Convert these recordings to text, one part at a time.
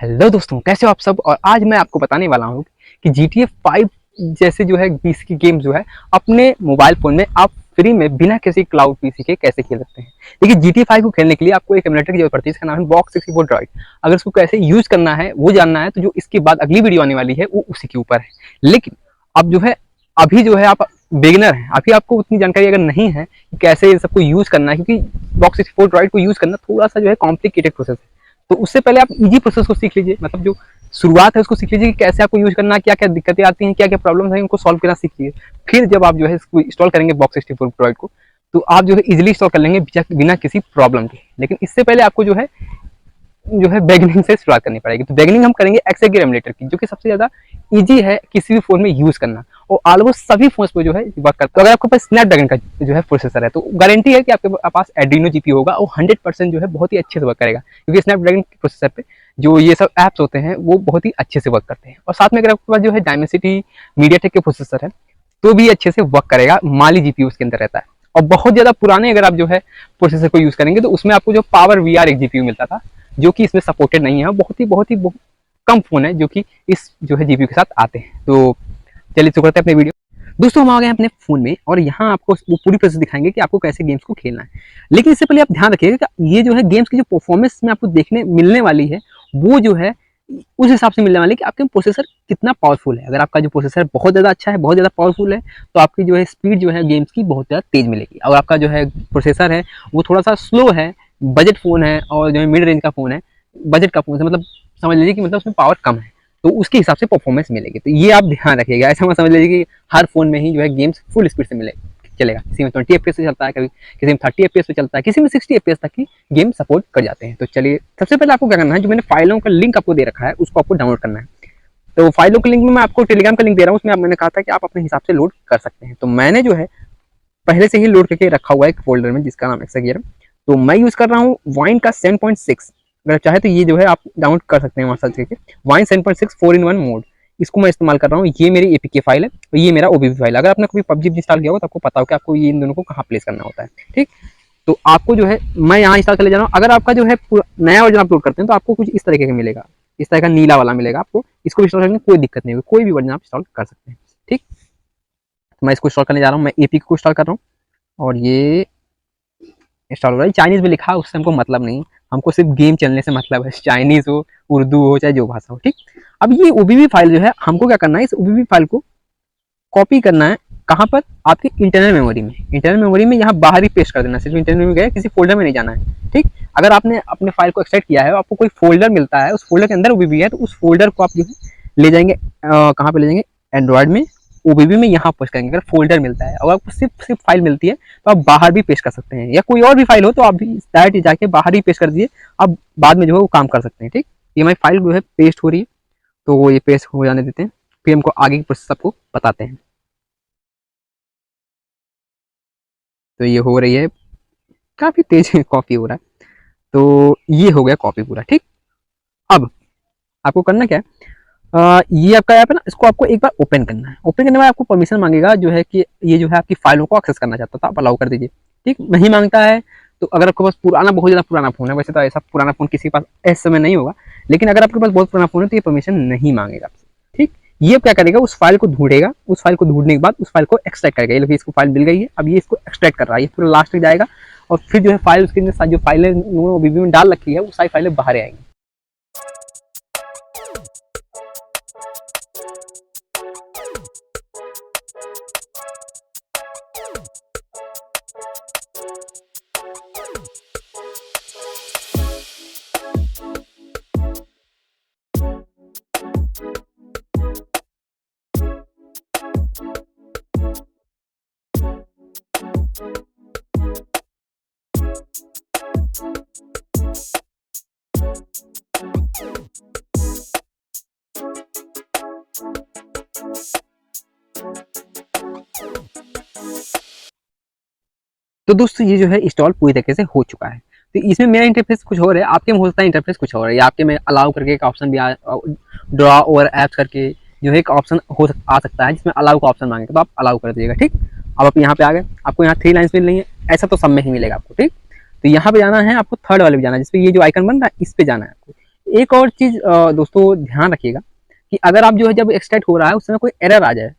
Hello दोस्तों, कैसे हो आप सब। और आज मैं आपको बताने वाला हूँ कि GTA 5 जैसे जो है पीसी की गेम जो है अपने मोबाइल फोन में आप फ्री में बिना किसी क्लाउड पीसी के कैसे खेल सकते हैं। देखिए, GTA 5 को खेलने के लिए आपको एक एमुलेटर की जरूरत पड़ती है, इसका नाम है बॉक्स 64 ड्रॉइड। अगर उसको कैसे यूज करना है वो जानना है तो जो इसके बाद अगली वीडियो आने वाली है वो उसी के ऊपर है। लेकिन अब जो है अभी जो है आप बिगिनर हैं, अभी आपको उतनी जानकारी अगर नहीं है कि कैसे इन सबको यूज करना है, क्योंकि बॉक्स 64 ड्रॉइड को यूज करना थोड़ा सा जो है कॉम्प्लिकेटेड प्रोसेस है। तो उससे पहले आप इजी प्रोसेस को सीख लीजिए, मतलब जो शुरुआत है उसको सीख लीजिए कि कैसे आपको यूज करना है, क्या क्या दिक्कतें आती हैं, क्या क्या प्रॉब्लम है, उनको सॉल्व करना सीख लीजिए। फिर जब आप जो है इसको इंस्टॉल करेंगे बॉक्स 64 ड्रॉइड को, तो आप जो है इजिली इंस्टॉल कर लेंगे बिना किसी प्रॉब्लम के। लेकिन इससे पहले आपको जो है बेगिनिंग से शुरुआत करनी पड़ेगी। तो बेगिनिंग हम करेंगे एक्सएगेर एमुलेटर की, जो कि सबसे ज्यादा इजी है किसी भी फोन में यूज करना, और ऑलमोस्ट सभी फोन पे जो है वर्क करता है। तो अगर आपके पास स्नैपड्रैगन का जो है प्रोसेसर है तो गारंटी है कि आपके पास एड्रीनो जीपीयू होगा और 100% जो है बहुत ही अच्छे से वर्क करेगा, क्योंकि स्नैपड्रैगन के प्रोसेसर पे जो ये सब ऐप्स होते हैं वो बहुत ही अच्छे से वर्क करते हैं। और साथ में अगर आपके पास जो है डायमेंसिटी मीडियाटेक के प्रोसेसर है तो भी अच्छे से वर्क करेगा, माली जीपीयू उसके अंदर रहता है। और बहुत ज्यादा पुराने अगर आप जो है प्रोसेसर को यूज करेंगे तो उसमें आपको जो पावर वीआर एक जीपीयू मिलता था, जो कि इसमें सपोर्टेड नहीं है। बहुत कम फोन है जो कि इस जो है जीपीयू के साथ आते हैं। तो चलिए शुरू करते हैं अपने वीडियो। दोस्तों, हम आ गए हैं अपने फोन में और यहाँ आपको वो पूरी प्रोसेस दिखाएंगे कि आपको कैसे गेम्स को खेलना है। लेकिन इससे पहले आप ध्यान रखिएगा कि ये जो है गेम्स की जो परफॉर्मेंस में आपको देखने मिलने वाली है वो जो है उस हिसाब से मिलने वाली है कि आपके प्रोसेसर कितना पावरफुल है। अगर आपका जो प्रोसेसर बहुत ज़्यादा अच्छा है, बहुत ज़्यादा पावरफुल है, तो आपकी जो है स्पीड जो है गेम्स की बहुत ज़्यादा तेज मिलेगी। और आपका जो है प्रोसेसर है वो थोड़ा सा स्लो है, बजट फ़ोन है और जो है मिड रेंज का फ़ोन है, बजट का फ़ोन है, मतलब समझ लीजिए कि मतलब उसमें पावर कम है, तो उसके हिसाब से परफॉर्मेंस मिलेगी। तो ये आप ध्यान रखिएगा। ऐसा मत समझ लीजिए कि हर फोन में ही जो है गेम्स फुल स्पीड से चलेगा। किसी में 20 FPS से चलता है, कभी किसी में 30 FPS पे चलता है, किसी में 60 FPS तक की गेम सपोर्ट कर जाते हैं। तो चलिए, सबसे पहले आपको क्या करना है, जो मैंने फाइलों का लिंक आपको दे रखा है उसको आपको डाउनलोड करना है। तो फाइलों के लिंक में मैं आपको टेलीग्राम का लिंक दे रहा हूँ, उसमें मैंने कहा था कि आप अपने हिसाब से लोड कर सकते हैं। तो मैंने जो है पहले से ही लोड करके रखा हुआ है एक फोल्डर में जिसका नाम एक्सएगेर है। तो मैं यूज कर रहा हूँ वाइन का 7.6। अगर चाहे तो ये जो है आप डाउनलोड कर सकते हैं वहाँ सर्च करके, वाइन 7.6 4-in-1 मोड। इसको मैं इस्तेमाल कर रहा हूँ। ये मेरी एपीके फाइल है और ये मेरा ओबीबी फाइल है। अगर आपने कभी पबजी इंस्टॉल किया हो तो आपको पता हो कि आपको ये इन दोनों को कहाँ प्लेस करना होता है। ठीक, तो आपको जो है मैं यहाँ इंस्टॉल कर ले जा रहा हूँ। अगर आपका जो है नया वर्जन अपलोड करते हैं तो आपको कुछ इस तरीके का मिलेगा, इस तरह का नीला वाला मिलेगा आपको। इसको इंस्टॉल करने में कोई दिक्कत नहीं होगी, कोई भी वर्जन आप इंस्टॉल कर सकते हैं। ठीक, तो मैं इसको इंस्टॉल करने जा रहा हूँ, मैं एपीके को इंस्टॉल कर रहा हूँ और ये इंस्टॉल हो रहा है। चाइनीज में लिखा है उससे हमको मतलब नहीं, हमको सिर्फ गेम चलने से मतलब है, चाइनीज हो, उर्दू हो, चाहे जो भाषा हो। ठीक, अब ये ओबीबी फाइल जो है हमको क्या करना है, इस ओबीबी फाइल को कॉपी करना है। कहाँ पर? आपके इंटरनल मेमोरी में। इंटरनल मेमोरी में यहाँ बाहर ही पेस्ट कर देना, सिर्फ इंटरनल मेमोरी गया, किसी फोल्डर में नहीं जाना है। ठीक, अगर आपने अपने फाइल को एक्सट्रैक्ट किया है, आपको कोई फोल्डर मिलता है, उस फोल्डर के अंदर ओबीबी है, तो उस फोल्डर को आप जो है ले जाएंगे, कहाँ पे ले जाएंगे, एंड्रॉइड में ओबीबी में यहाँ पेस्ट करेंगे। अगर फोल्डर मिलता है और आपको सिर्फ फाइल मिलती है तो आप बाहर भी पेस्ट कर सकते हैं, या कोई और भी फाइल हो तो आप भी डायरेक्ट जाके बाहर ही पेस्ट कर दीजिए। आप बाद में जो है वो काम कर सकते हैं। ठीक, ये हमारी फाइल जो है पेस्ट हो रही है, तो वो ये पेस्ट हो जाने देते हैं, फिर हमको आगे की प्रोसेस आपको बताते हैं। तो ये हो रही है, काफ़ी तेज कॉपी हो रहा है। तो ये हो गया कॉपी पूरा। ठीक, अब आपको करना क्या है, ये आपका ऐप है ना, इसको आपको एक बार ओपन करना है। ओपन करने के बाद आपको परमिशन मांगेगा, जो है कि ये जो है आपकी फाइलों को एक्सेस करना चाहता था, आप अलाउ कर दीजिए। ठीक, नहीं मांगता है तो अगर आपके पास पुराना, बहुत ज़्यादा पुराना फ़ोन है, वैसे तो ऐसा पुराना फ़ोन किसी के पास इस समय नहीं होगा, लेकिन अगर आपके पास बहुत पुराना फ़ोन है तो ये परमिशन नहीं मांगेगा आपसे। ठीक, ये क्या करेगा, उस फाइल को ढूंढेगा, उस फाइल को ढूंढने के बाद उस फाइल को एक्सट्रैक्ट करेगा। ये इसको फाइल मिल गई है, अब ये इसको एक्सट्रैक्ट कर रहा है, ये पूरा लास्ट में जाएगा और फिर जो है फाइल उसके अंदर जो फाइलें ओबीबी में डाल रखी है वो सारी फाइलें बाहर आएंगी। तो दोस्तों, ये जो है इंस्टॉल पूरी तरीके से हो चुका है। तो इसमें मेरा इंटरफेस कुछ और है, आपके में हो सकता है इंटरफेस कुछ और है, या आपके में अलाउ करके एक ऑप्शन भी ड्रॉ ओवर ऐप्स करके जो है एक ऑप्शन आ सकता है जिसमें अलाउ का ऑप्शन मांगेगा, तो आप अलाउ कर दीजिएगा। ठीक, अब आप यहाँ पे आ गए, आपको यहाँ 3 लाइन्स मिल रही है, ऐसा तो सब में ही मिलेगा आपको। ठीक, तो यहाँ पे जाना है आपको, थर्ड वाले पे जाना है जिसपे ये जो आइकन बन रहा है, इस पे जाना है आपको। एक और चीज़ दोस्तों ध्यान रखिएगा कि अगर आप जो है जब एक्सट्रैक्ट हो रहा है उस समय कोई एरर आ जाए,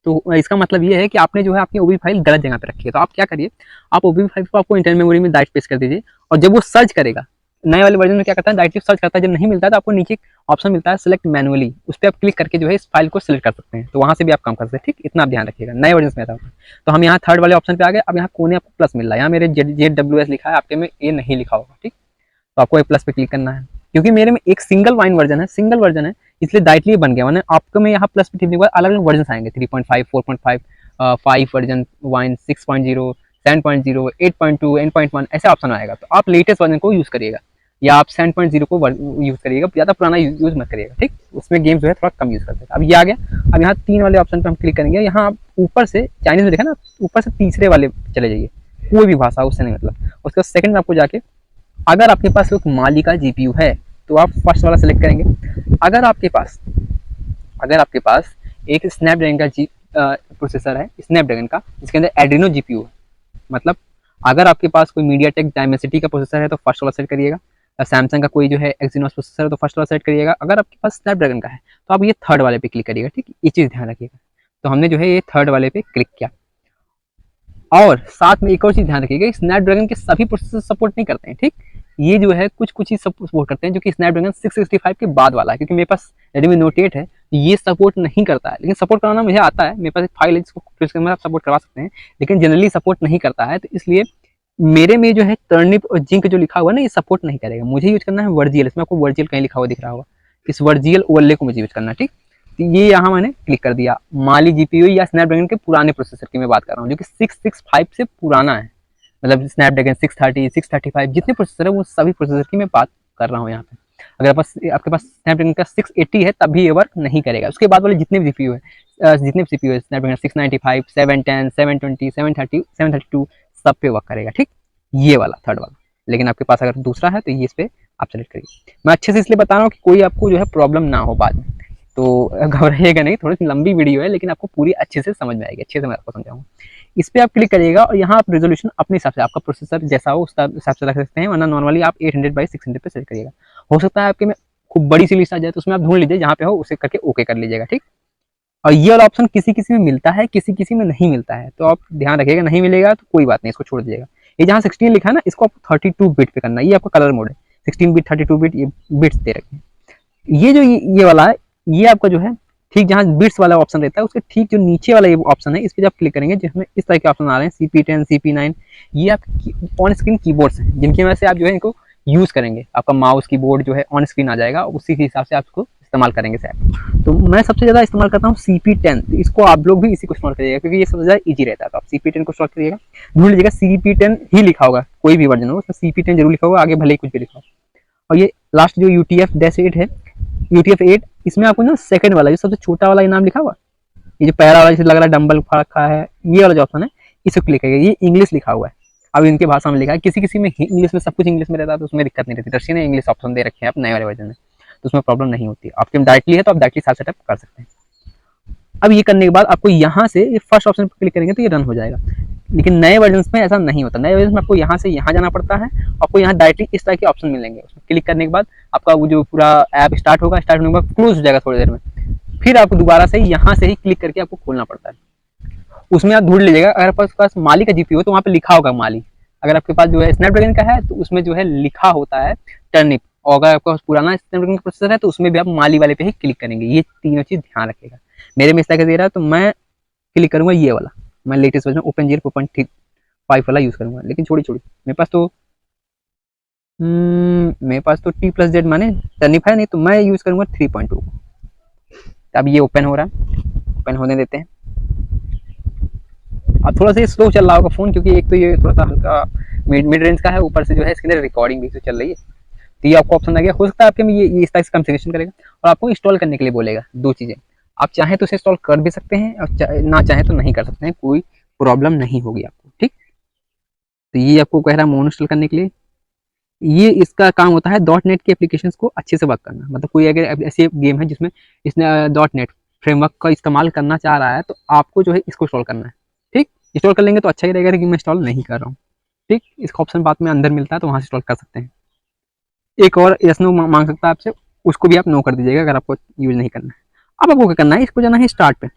तो इसका मतलब ये है कि आपने जो है आपकी ओबी फाइल गलत जगह पे रखी है। तो आप क्या करिए, आप ओबी फाइल को आपको इंटरनल मेमोरी में डायरेक्ट पेस्ट कर दीजिए, और जब वो सर्च करेगा, नए वाले वर्जन में क्या करता है डायरेक्टली सर्च करता है, जब नहीं मिलता है तो आपको नीचे ऑप्शन मिलता है सिलेक्ट मैनुअली, उस पर आप क्लिक करके जो है इस फाइल को सिलेक्ट कर सकते हैं, तो वहाँ से भी आप काम कर सकते हैं। ठीक, इतना आप ध्यान रखिएगा, नए वर्जन में ऐसा होता है। तो हम यहाँ थर्ड वाले ऑप्शन पे आ गए। अब यहाँ कोने आपको प्लस मिल रहा है, यहाँ मेरे ZWS लिखा है, आपके में ए नहीं लिखा होगा। ठीक, तो आपको ए प्लस पे क्लिक करना है, क्योंकि मेरे में एक सिंगल वाइन वर्जन है, सिंगल वर्जन है, इसलिए डायरेक्टली बन गया। मैंने आपको में यहाँ प्लस पे टिपने के बाद अलग अलग वर्जन आएंगे, 3.5, 4.5, 5 वर्जन, वाइन 6.0, 7.0, 8.2, N.1 ऐसे ऑप्शन आएगा। तो आप लेटेस्ट वर्जन को यूज़ करिएगा, या आप 7.0 को यूज़ करिएगा, ज़्यादा पुराना यूज़ मत करिएगा। ठीक, उसमें गेम जो है थोड़ा कम यूज़ करते हैं। अब ये आ गया। अब यहाँ 3 वाले ऑप्शन पर हम क्लिक करेंगे। यहाँ आप ऊपर से चाइनीज में देखा ना, ऊपर से तीसरे वाले चले जाइए, कोई भी भाषा उससे नहीं मतलब। उसके बाद सेकंड में आपको जाके, अगर आपके पास एक माली का जीपीयू है तो आप फर्स्ट वाला सेलेक्ट करेंगे। अगर आपके पास एक स्नैपड्रैगन का प्रोसेसर है, स्नैपड्रैगन का, जिसके अंदर एड्रीनो जीपीयू है, मतलब अगर आपके पास कोई मीडियाटेक डायमेंसिटी का प्रोसेसर है तो फर्स्ट वाला सेलेक्ट करिएगा। सैमसंग का कोई जो है एक्सिनोस प्रोसेसर है तो फर्स्ट वाला सेलेक्ट करिएगा। अगर आपके पास स्नैपड्रैगन का है तो आप ये थर्ड वाले पे क्लिक करिएगा। ठीक, ये चीज़ ध्यान रखिएगा। तो हमने जो है ये थर्ड वाले पे क्लिक किया। और साथ में एक और चीज़ ध्यान रखिएगा, स्नैपड्रैगन के सभी प्रोसेसर सपोर्ट नहीं करते हैं। ठीक, ये जो है कुछ कुछ ही सपोर्ट करते हैं, जो कि स्नैपड्रैगन 665 के बाद वाला है, क्योंकि मेरे पास रेडमी नोट 8 है, ये सपोर्ट नहीं करता है। लेकिन सपोर्ट कराना मुझे आता है, मेरे पास एक फाइल है जिसको फिर से आप सपोर्ट करवा सकते हैं, लेकिन जनरली सपोर्ट नहीं करता है। तो इसलिए मेरे में जो है टर्निप और जिंक जो लिखा हुआ है ना, ये सपोर्ट नहीं करेगा। मुझे यूज करना है वर्जियल, इसमें आपको वर्जियल कहीं लिखा हुआ दिख रहा होगा, इस वर्जियल ओवरले को मुझे यूज करना है। ठीक, तो ये यहाँ मैंने क्लिक कर दिया। माली जीपीयू या स्नैपड्रैगन के पुराने प्रोसेसर की मैं बात कर रहा हूँ, जो कि 665 से पुराना है, मतलब स्नैपड्रैगन 630, 635 जितने प्रोसेसर है वो सभी प्रोसेसर की मैं बात कर रहा हूँ यहाँ पे। अगर आपके पास स्नैपड्रैगन का 680 है तब भी ये वर्क नहीं करेगा। उसके बाद वाले जितने भी जीपीयू है, जितने भी सीपीयू है, स्नैपड्रैगन 695, 710, 720, 730, 732 सब पे वर्क करेगा। ठीक, ये वाला थर्ड वाला। लेकिन आपके पास अगर दूसरा है तो ये इस पे आप सेलेक्ट करिए। मैं अच्छे से इसलिए बता रहा हूँ कि कोई आपको जो है प्रॉब्लम ना हो बाद में, तो घबराइएगा नहीं। थोड़ी सी लंबी वीडियो है लेकिन आपको पूरी अच्छे से समझ में आएगी, अच्छे से मैं आपको समझाऊंगा। इस पे आप क्लिक करिएगा और यहाँ आप रेजोल्यूशन अपने हिसाब से, आपका प्रोसेसर जैसा हो उस हिसाब से रख सकते हैं, वरना नॉर्मली आप 800x600 पे सेलेक्ट करिएगा। हो सकता है आपके में खूब बड़ी सी लिस्ट आ जाए, तो उसमें आप ढूंढ लीजिए, जहाँ पे हो उसे करके ओके कर लीजिएगा। ठीक, और ये वाला ऑप्शन किसी किसी में मिलता है, किसी किसी में नहीं मिलता है, तो आप ध्यान रखिएगा। नहीं मिलेगा तो कोई बात नहीं, इसको छोड़ दीजिएगा। ये जहाँ 16 लिखा है ना, इसको आपको 32 बिट पे करना है। ये आपका कलर मोड है, 16 बिट, 32 बिट, ये बिट्स दे रखे हैं। ये जो ये वाला है, ये आपका जो है ठीक जहाँ बिट्स वाला ऑप्शन रहता है उसके ठीक जो नीचे वाला ये ऑप्शन है, इस पर जब क्लिक करेंगे, जिसमें इस तरह के ऑप्शन आ रहे हैं, CP10, CP9, ये आप ऑन स्क्रीन कीबोर्ड्स हैं, जिनकी वजह से आप जो है इनको यूज करेंगे। आपका माउस कीबोर्ड जो है ऑन स्क्रीन आ जाएगा, उसी के हिसाब से आप इसको इस्तेमाल करेंगे शायद। तो मैं सबसे ज़्यादा इस्तेमाल करता हूँ CP10, तो इसको आप लोग भी इसी को इस्तेमाल करिएगा, क्योंकि ये सबसे ज़्यादा ईजी रहता है। तो आप CP10 को इंस्टॉल करिएगा, ढूंढ लीजिएगा CP10 ही लिखा होगा, कोई भी वर्जन हो उसमें CP10 जरूर लिखा होगा, आगे भले ही कुछ भी लिखा हो। और ये लास्ट जो UTF-8 है, UTF-8, इसमें आपको ना सेकंड वाला जो सबसे छोटा वाला ये नाम लिखा हुआ, ये जो पैरा वाला जैसे लग रहा है डंबल रखा है, ये वाला जो ऑप्शन है, इसको क्लिक करिएगा। ये इंग्लिश लिखा हुआ है, अब इनके भाषा में लिखा है। किसी किसी में इंग्लिश में, सब कुछ इंग्लिश में रहता है तो उसमें दिक्कत नहीं रहती। रशियन इंग्लिश ऑप्शन दे रखे हैं आप नए वाले वर्जन में, तो उसमें प्रॉब्लम नहीं होती। आपके डायरेक्टली है तो आप डायरेक्टली साथ सेटअप कर सकते हैं। अब ये करने के बाद आपको यहाँ से ये फर्स्ट ऑप्शन पर क्लिक करेंगे तो ये रन हो जाएगा। लेकिन नए वर्जन में ऐसा नहीं होता। नए वर्जन में आपको यहाँ से यहाँ जाना पड़ता है, आपको यहाँ डायरेक्टली इस तरह के ऑप्शन मिलेंगे। उसमें क्लिक करने के बाद आपका वो जो पूरा ऐप स्टार्ट होगा, स्टार्ट होने के बाद क्लोज हो जाएगा थोड़ी देर में, फिर आपको दोबारा से यहाँ से ही क्लिक करके आपको खोलना पड़ता है। उसमें आप ढूंढ लीजिएगा, अगर आपके पास माली का जीपीयू हो तो वहाँ पे लिखा होगा माली। अगर आपके पास जो है स्नैपड्रैगन का है तो उसमें जो है लिखा होता है टर्निप, और अगर आपका पुराना स्नैपड्रैगन का प्रोसेसर है तो उसमें भी आप माली वाले पे ही क्लिक करेंगे। ये तीनों चीज ध्यान रखिएगा। मेरे में इस तरह का दे रहा है तो मैं क्लिक करूंगा ये वाला, मैं लेटेस्ट वर्जन OpenGL 4.5 वाला यूज करूंगा। लेकिन छोड़ी छोड़ी मेरे पास तो T+Z माने टर्निप है नहीं, तो मैं यूज करूंगा 3.2 को। अब ये ओपन हो रहा है, ओपन होने देते हैं। अब थोड़ा सा स्लो चल रहा होगा फोन, क्योंकि एक तो ये थोड़ा सा हल्का मिड रेंज का है, ऊपर से जो है इसके अंदर रिकॉर्डिंग भी तो चल रही है। तो ये आपको ऑप्शन आ गया। हो सकता है आपके में ये इस तरह से कॉन्फ़िगरेशन करेगा और आपको इंस्टॉल करने के लिए बोलेगा। दो चीज़ें, आप चाहें तो इसे इंस्टॉल कर भी सकते हैं और ना चाहें तो नहीं कर सकते हैं, कोई प्रॉब्लम नहीं होगी आपको। ठीक, तो ये आपको कह रहा है मोनो इंस्टॉल करने के लिए। ये इसका काम होता है .NET के एप्लीकेशंस को अच्छे से वर्क करना। मतलब कोई अगर ऐसी गेम है जिसमें इसने .NET फ्रेमवर्क का इस्तेमाल करना चाह रहा है तो आपको जो है इसको इंस्टॉल करना है। ठीक, इंस्टॉल कर लेंगे तो अच्छा ही रहेगा, लेकिन मैं इंस्टॉल नहीं कर रहा हूँ। ठीक, इसका ऑप्शन बाद में अंदर मिलता है तो वहाँ से इंस्टॉल कर सकते हैं। एक और यस नो मांग सकता है आपसे, उसको भी आप नो कर दीजिएगा अगर आपको यूज नहीं करना है। अब आपको क्या करना है, इसको जाना है स्टार्ट पे।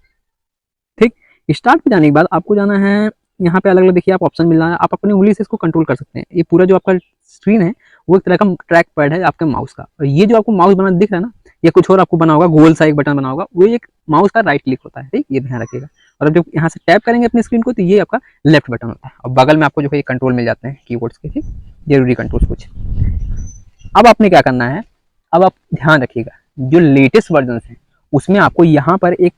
ठीक, स्टार्ट पे जाने के बाद आपको जाना है यहाँ पे अलग अलग देखिए आप ऑप्शन मिल रहा है, आप अपनी उंगली से इसको कंट्रोल कर सकते हैं। ये पूरा जो आपका स्क्रीन है वो एक तरह का ट्रैक पैड है आपके माउस का, और ये जो आपको माउस बना दिख रहा है ना, या कुछ और आपको बना होगा गोल सा एक बटन बना होगा, वो एक माउस का राइट क्लिक होता है। ठीक, ये ध्यान रखिएगा। और अब जब यहाँ से टैप करेंगे अपनी स्क्रीन को तो ये आपका लेफ्ट बटन होता है, और बगल में आपको जो है कंट्रोल मिल जाते हैं कीबोर्ड्स के, ठीक, जरूरी कंट्रोल्स कुछ। अब आपने क्या करना है, अब आप ध्यान रखिएगा जो लेटेस्ट वर्जन है उसमें आपको यहाँ पर एक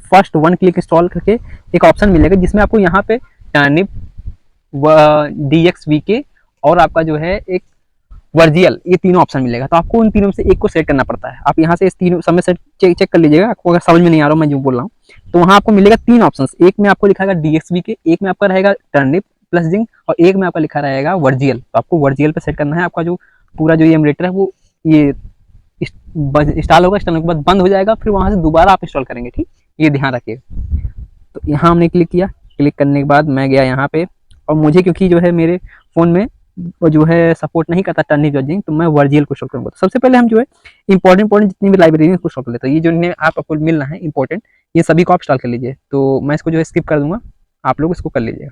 फर्स्ट वन क्लिक इंस्टॉल करके एक ऑप्शन मिलेगा, जिसमें आपको यहाँ पे टर्निप, DXVK और आपका जो है एक वर्जियल, ये तीनों ऑप्शन मिलेगा। तो आपको उन तीनों में से एक को सेट करना पड़ता है। आप यहाँ से इस तीनों सब में से चेक कर लीजिएगा, आपको अगर समझ में नहीं आ रहा मैं जो बोल रहा हूँ, तो वहाँ आपको मिलेगा तीन ऑप्शन। एक में आपको लिखा रहेगा DXVK, एक में आपका रहेगा टर्निप प्लस जिंक, और एक में आपका लिखा रहेगा वर्जियल। तो आपको वर्जियल पे सेट करना है। आपका जो पूरा जो ये एमुलेटर है वो ये इंस्टॉल होगा, इंस्टॉल होने के बाद बंद हो जाएगा, फिर वहाँ से दोबारा आप इंस्टॉल करेंगे। ठीक, ये ध्यान रखिएगा। तो यहाँ हमने क्लिक किया, क्लिक करने के बाद मैं गया यहाँ पे, और मुझे क्योंकि जो है मेरे फ़ोन में वो जो है सपोर्ट नहीं करता टर्निप जॉर्जिंग, तो मैं वर्जियल को इंस्टॉल करूँगा। तो सबसे पहले हम जो है इंपॉर्टेंट जितनी भी लाइब्रेरी है उसको इंस्टॉल कर लेते हैं। ये जो आपको मिल रहा है इंपॉर्टेंट, ये सभी को आप इंस्टॉल कर लीजिए। तो मैं इसको जो है स्किप कर दूंगा, आप लोग इसको कर लीजिएगा।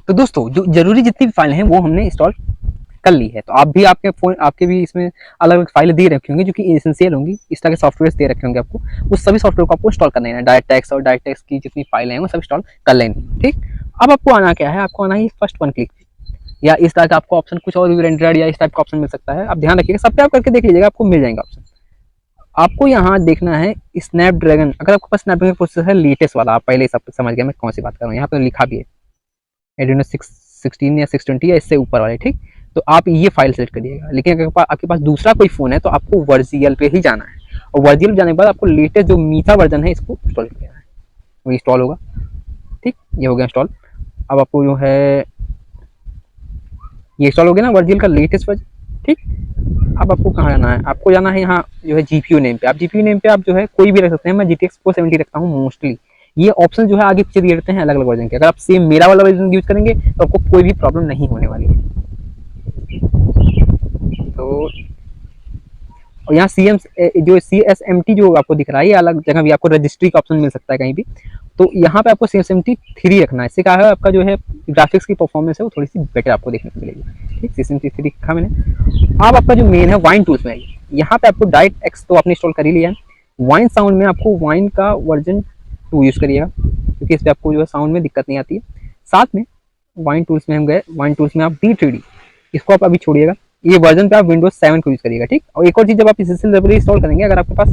तो दोस्तों जो जरूरी जितनी भी फाइल हैं वो हमने इंस्टॉल कर ली है। तो आप भी आपके फोन आपके भी इसमें अलग अलग फाइलें दे रखे होंगे जो कि एसेंशियल होंगी, इस तरह के सॉफ्टवेयर दे रखे होंगे आपको, उस सभी सॉफ्टवेयर को आपको इंस्टॉल करना है। डायरेक्ट और डायरेक्ट की जितनी फाइलें हैं वो सब इंस्टॉल कर लेनी। ठीक, अब आपको आना क्या है, आपको आना है फर्स्ट वन क्लिक, या इस तरह का आपको ऑप्शन कुछ और भी रेंडर्ड या इस टाइप का ऑप्शन मिल सकता है। आप ध्यान रखिएगा, सब पे आप करके देख लीजिएगा, आपको मिल जाएगा ऑप्शन। आपको यहाँ देखना है स्नैपड्रैगन, अगर आपके पास स्नैपड्रैगन प्रोसेसर है लेटेस्ट वाला, आप पहले सब समझ गए मैं कौन सी बात कर रहा हूँ, यहाँ पे लिखा भी है एड्रेनो 616 या 620 या इससे ऊपर वाले। ठीक, तो आप ये फाइल सेलेक्ट करिएगा। लेकिन अगर आपके पास दूसरा कोई फ़ोन है तो आपको वर्जियल पे ही जाना है, और वर्जियल जाने के बाद आपको लेटेस्ट जो मीठा वर्जन है इसको इंस्टॉल करना है, वो इंस्टॉल होगा। ठीक, ये हो गया इंस्टॉल। अब आपको जो है ये इंस्टॉल हो गया ना वर्जियल का लेटेस्ट वर्जन। ठीक, अब आपको कहाँ जाना है, आपको जाना है यहाँ जो है GPU नेम पे। आप GPU नेम पे आप जो है कोई भी रख सकते हैं, मैं GTX 470 रखता हूँ मोस्टली। ये ऑप्शन जो है आगे पीछे दिए रहते हैं अलग अलग वर्जन के। अगर आप सेम मेरा वाला वर्जन यूज करेंगे तो आपको कोई भी प्रॉब्लम नहीं होने वाली है। तो और यहाँ जो CSMT जो आपको दिख रहा है, ये अलग जगह भी आपको रजिस्ट्री का ऑप्शन मिल सकता है कहीं भी। तो यहाँ पे आपको CSMT 3 रखना है। इससे क्या है, आपका जो है ग्राफिक्स की परफॉर्मेंस है वो थोड़ी सी बेटर आपको देखने को मिलेगी। ठीक, CSMT 3 रखा मैंने। अब आपका जो मेन है वाइन टूल्स में, यहाँ पे आपको DirectX तो आपने इंस्टॉल कर ही लिया है। वाइन साउंड में आपको वाइन का वर्जन 2 यूज़ करिएगा, क्योंकि इस पर आपको जो है साउंड में दिक्कत नहीं आती है। साथ में वाइन टूल्स में हम गए, वाइन टूल्स में आप D3D इसको आप अभी छोड़िएगा, ये वर्जन पे आप विंडोज 7 को यूज करिएगा। ठीक, और एक और चीज, जब आप एसेंशियल लाइब्रेरी इंस्टॉल करेंगे, अगर आपके पास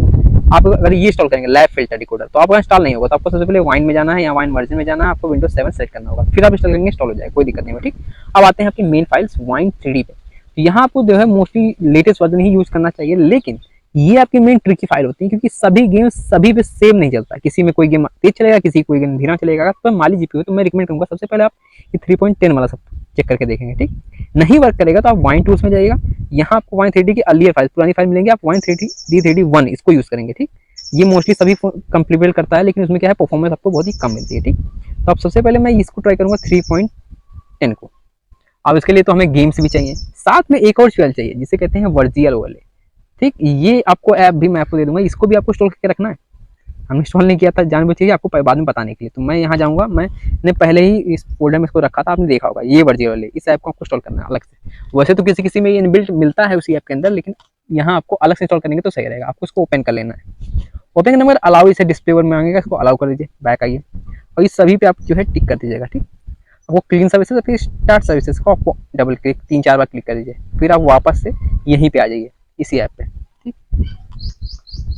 आप अगर ये इंस्टॉल करेंगे लैब फिल्टर डिकोडर, तो आपका इंस्टॉल नहीं होगा। तो आपको सबसे पहले वाइन में जाना है या वाइन वर्जन में जाना है, आपको विंडोज 7 सेट करना होगा, फिर आप इंस्टॉल करेंगे इंस्टॉल हो जाएगा, कोई दिक्कत नहीं होगा। ठीक, अब आते हैं आपकी मेन फाइल्स वाइन 3D पे। तो यहाँ आपको जो है मोस्टली लेटेस्ट वर्जन ही यूज करना चाहिए, लेकिन ये आपकी मेन ट्रिकी फाइल होती है, क्योंकि सभी गेम सभी पे सेम नहीं चलता। किसी में कोई गेम तेज चलेगा, किसी कोई गेम धीरा चलेगा। तो माली जीपीयू तो मैं रिकमेंड करूंगा सबसे पहले आप ये 3.10 वाला सब चेक करके देखेंगे। ठीक, नहीं वर्क करेगा तो आप वाइन टूल्स में जाइएगा, यहाँ आपको वाइन 3D की अर्लियर फाइल, पुरानी फाइल मिलेंगे, आप वाइन 3D1 इसको यूज करेंगे। ठीक, ये मोस्टली सभी कंप्लीमेंट करता है, लेकिन उसमें क्या है परफॉर्मेंस आपको बहुत ही कम मिलती है। ठीक, तो आप सबसे पहले मैं इसको ट्राई करूंगा 3.10 को। अब इसके लिए तो हमें गेम्स भी चाहिए, साथ में एक और फाइल चाहिए जिसे कहते हैं वर्जियल वाले। ठीक, ये आपको ऐप भी मैं आपको दे दूंगा, इसको भी आपको इंस्टॉल करके रखना है। हमने इंस्टॉल नहीं किया था जानबूझ के आपको बाद में बताने के लिए। तो मैं यहाँ जाऊँगा, मैंने पहले ही इस फ़ोल्डर में इसको रखा था, आपने देखा होगा, ये वर्ज़न वाले इस ऐप को आपको इंस्टॉल करना है अलग से। वैसे तो किसी-किसी में ये इनबिल्ट मिलता है उसी ऐप के अंदर, लेकिन यहाँ आपको अलग से इंस्टॉल करेंगे तो सही रहेगा। आपको इसको ओपन कर लेना है। ओपन करने के बाद अलाउ इसे डिस्प्ले वर में मांगेगा, इसको अलाउ कर दीजिए, बैक आइए और इस सभी पे आप जो है टिक कर दीजिएगा, ठीक। वो क्लीन सर्विसेज फिर स्टार्ट सर्विसेज को आपको डबल क्लिक 3-4 बार क्लिक कर दीजिए, फिर आप वापस से यहीं पे आ जाइए इसी ऐप पे, ठीक।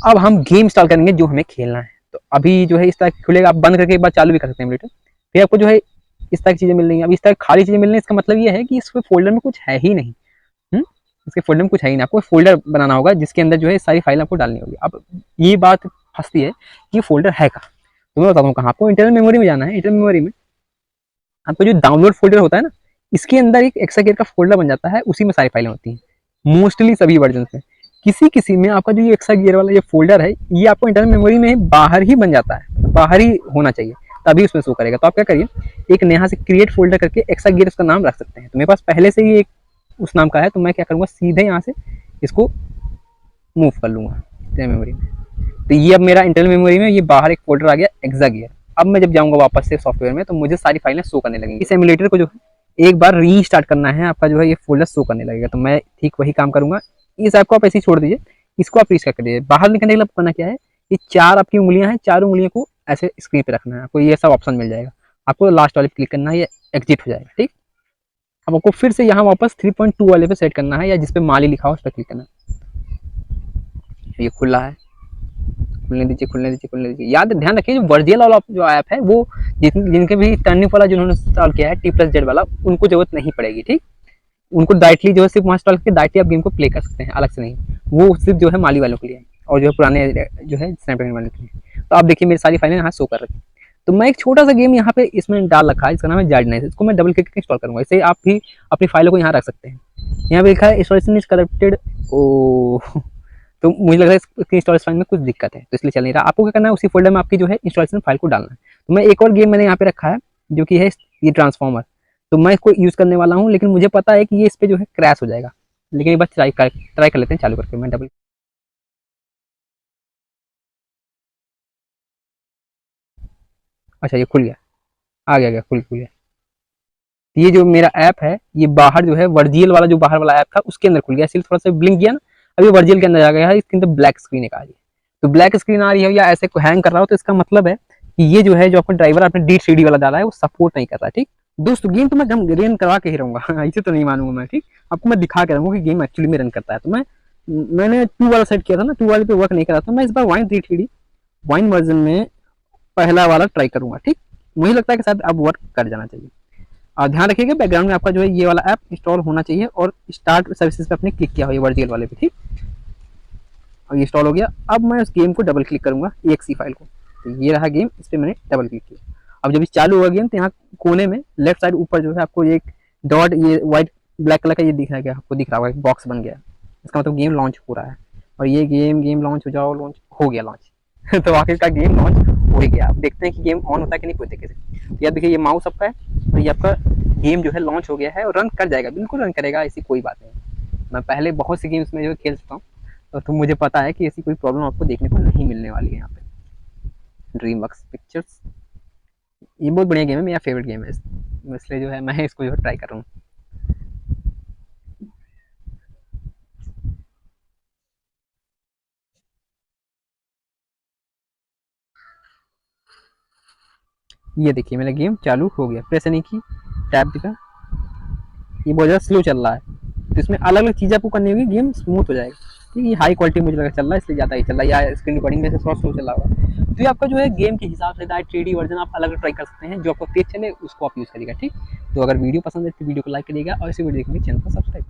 अब हम गेम इंस्टॉल करेंगे जो हमें खेलना है। तो अभी जो है इस तरह खुलेगा, आप बंद करके एक बार चालू भी कर सकते हैं एमुलेटर। फिर आपको जो है इस तरह की चीज़ें मिल रही हैं। अब इस तरह खाली चीज़ें मिल रही हैं, इसका मतलब ये है कि इस फ़ोल्डर में कुछ है ही नहीं। इसके फ़ोल्डर में कुछ है ही नहीं, आपको फ़ोल्डर बनाना होगा जिसके अंदर जो है सारी फाइल आपको डालनी होगी। अब ये बात फँसती है कि ये फ़ोल्डर है कहाँ? तो मैं बताता हूँ कहाँ। आपको इंटरनल मेमोरी में जाना है। इंटरनल मेमोरी में आपको जो डाउनलोड फ़ोल्डर होता है ना, इसके अंदर एक एक्स्ट्रा का फ़ोल्डर बन जाता है, उसी में सारी फाइलें होती हैं, मोस्टली सभी वर्जन में। किसी-किसी में आपका जो ये एक्स्ट्रा गियर वाला ये फ़ोल्डर है, ये आपको इंटरनल मेमोरी में बाहर ही बन जाता है, बाहर ही होना चाहिए, तभी उसमें शो करेगा। तो आप क्या करिए, एक यहाँ से क्रिएट फ़ोल्डर करके एक्स्ट्रा गियर उसका नाम रख सकते हैं। तो मेरे पास पहले से ही एक उस नाम का है, तो मैं क्या करूँगा, सीधे यहाँ से इसको मूव कर लूँगा इंटरनल मेमोरी में। तो ये अब मेरा इंटरनल मेमोरी में ये बाहर एक फ़ोल्डर आ गया एक्स्ट्रा गियर। अब मैं जब जाऊँगा वापस से सॉफ्टवेयर में, तो मुझे सारी फाइलें शो करने लगेंगी। इस एमुलेटर को जो है एक बार रीस्टार्ट करना है, आपका जो है ये फ़ोल्डर शो करने लगेगा। तो मैं ठीक वही काम करूँगा। इस ऐप को आप ऐसे ही छोड़ दीजिए, इसको आप रीस्टार्ट कर दीजिए। बाहर निकलने के लिए आपको करना क्या है, ये 4 आपकी उँगलियाँ हैं, चारों उँगलियों को ऐसे स्क्रीन पे रखना है। आपको ये सब ऑप्शन मिल जाएगा। आपको लास्ट वाले पे क्लिक करना है, ये एग्ज़िट हो जाएगा, ठीक। अब आपको फिर से यहाँ वापस 3.2 वाले पे सेट करना है, या जिस पे माली लिखा हो उस पे क्लिक करना है। ये खुला है, खुलने दीजिए, खुलने दीजिए, खुलने दीजिए। याद ध्यान रखिए, जो वर्जियल वाला जो ऐप है वो जिनके भी टर्निंग वाला जिन्होंने इंस्टॉल किया है T+Z वाला, उनको जरूरत नहीं पड़ेगी, ठीक। उनको डायरेक्टली जो है सिर्फ वहाँ इंस्टॉल करके डायरेक्टली आप गेम को प्ले कर सकते हैं, अलग से नहीं। वो सिर्फ जो है माली वालों के लिए और जो है पुराने जो है स्नैपड्रैगन वालों के लिए। तो आप देखिए मेरी सारी फाइलें यहाँ शो कर रही है। तो मैं एक छोटा सा गेम यहाँ पे इसमें डाल रखा है, इसका नाम है जार्डनाइस। इसको मैं डबल क्लिक करके इंस्टॉल करूँगा। इसे आप भी अपनी फाइलों को यहाँ रख सकते हैं। यहाँ पे लिखा है इंस्टॉलेशन इज करप्टेड। ओ तो मुझे लग रहा है इसकी इंस्टॉलेशन फाइल में कुछ दिक्कत है, तो इसलिए चल नहीं रहा। आपको क्या करना है, उसी फोल्डर में आपकी जो है इंस्टॉलेशन फाइल को डालना है। तो मैं एक और गेम मैंने यहाँ पे रखा है जो कि है ये ट्रांसफॉर्मर। तो मैं इसको यूज़ करने वाला हूँ, लेकिन मुझे पता है कि ये इस पे जो है क्रैश हो जाएगा। लेकिन एक बार ट्राई कर लेते हैं चालू करके। मैं डबल, अच्छा ये खुल गया, आ गया गया खुल गया। तो ये जो मेरा ऐप है, ये बाहर जो है वर्जियल वाला जो बाहर वाला ऐप था उसके अंदर खुल गया, इसलिए थोड़ा सा ब्लिंक किया ना, अभी वर्जियल के अंदर आ गया है। इसके अंदर ब्लैक स्क्रीन एक आ रही है। तो ब्लैक स्क्रीन आ रही है या ऐसे को हैंग कर रहा हो, तो इसका मतलब है कि ये जो है जो आपका ड्राइवर आपने D3D वाला डाला है वो सपोर्ट नहीं कर रहा है, ठीक। दोस्तों गेम तो मैं रन करवा के ही रहूंगा ऐसे तो नहीं मानूंगा मैं, ठीक। आपको मैं दिखा के रहूंगा कि गेम एक्चुअली में रन करता है। तो मैंने 2 वाला सेट किया था ना, 2 वाले पे वर्क नहीं कर रहा था। मैं इस बार वाइन D3D वाइन वर्जन में पहला वाला ट्राई करूंगा, ठीक। मुझे लगता है कि शायद अब वर्क कर जाना चाहिए। और ध्यान रखिएगा बैकग्राउंड में आपका जो है ये वाला ऐप इंस्टॉल होना चाहिए और स्टार्ट सर्विसेज पे आपने क्लिक किया हो ये वर्जियल वाले पे, ठीक। और ये इंस्टॉल हो गया। अब मैं उस गेम को डबल क्लिक करूंगा EXE फाइल को। तो ये रहा गेम, इस पर मैंने डबल क्लिक किया। अब जब ये चालू होगा गेम, तो यहाँ कोने में लेफ्ट साइड ऊपर जो है आपको ये एक डॉट, ये व्हाइट ब्लैक कलर का ये दिख रहा है, आपको दिख रहा होगा एक बॉक्स बन गया। इसका मतलब गेम लॉन्च हो रहा है। और ये गेम लॉन्च हो जाओ, लॉन्च हो गया लॉन्च तो आखिरकार गेम लॉन्च हो ही गया। आप देखते हैं कि गेम ऑन होता है कि नहीं कोई तरीके से। तो यार देखिए ये माउस आपका है और ये आपका गेम जो है लॉन्च हो गया है और रन कर जाएगा, बिल्कुल रन करेगा, ऐसी कोई बात नहीं। मैं पहले बहुत सी गेम्स में जो खेल चुका हूँ, तो मुझे पता है कि ऐसी कोई प्रॉब्लम आपको देखने को नहीं मिलने वाली है यहाँ पे। ड्रीमवर्क्स पिक्चर्स, ये बहुत बढ़िया गेम है, मेरा फेवरेट गेम है, इसलिए जो है मैं इसको जो ट्राई कर रहा हूँ। ये देखिए मेरा गेम चालू हो गया, प्रेस नहीं की, टैब दिखा। ये बहुत ज़्यादा स्लो चल रहा है, तो इसमें अलग अलग चीज़ें आपको करनी होगी, गेम स्मूथ हो जाएगा। ठीक है, ये हाई क्वालिटी मुझे लगा चल रहा है, इसलिए ज़्यादा ही चल रहा है, या स्क्रीन रिकॉर्डिंग में से थोड़ा स्लो चल रहा होगा। तो ये आपका जो है गेम के हिसाब से 3D वर्जन आप अलग अलग ट्राई कर सकते हैं, जो आपको तेज चले उसको आप यूज़ करिएगा, ठीक। तो अगर वीडियो पसंद है तो वीडियो को लाइक करिएगा और इसी वीडियो देखने के चैनल को सब्सक्राइब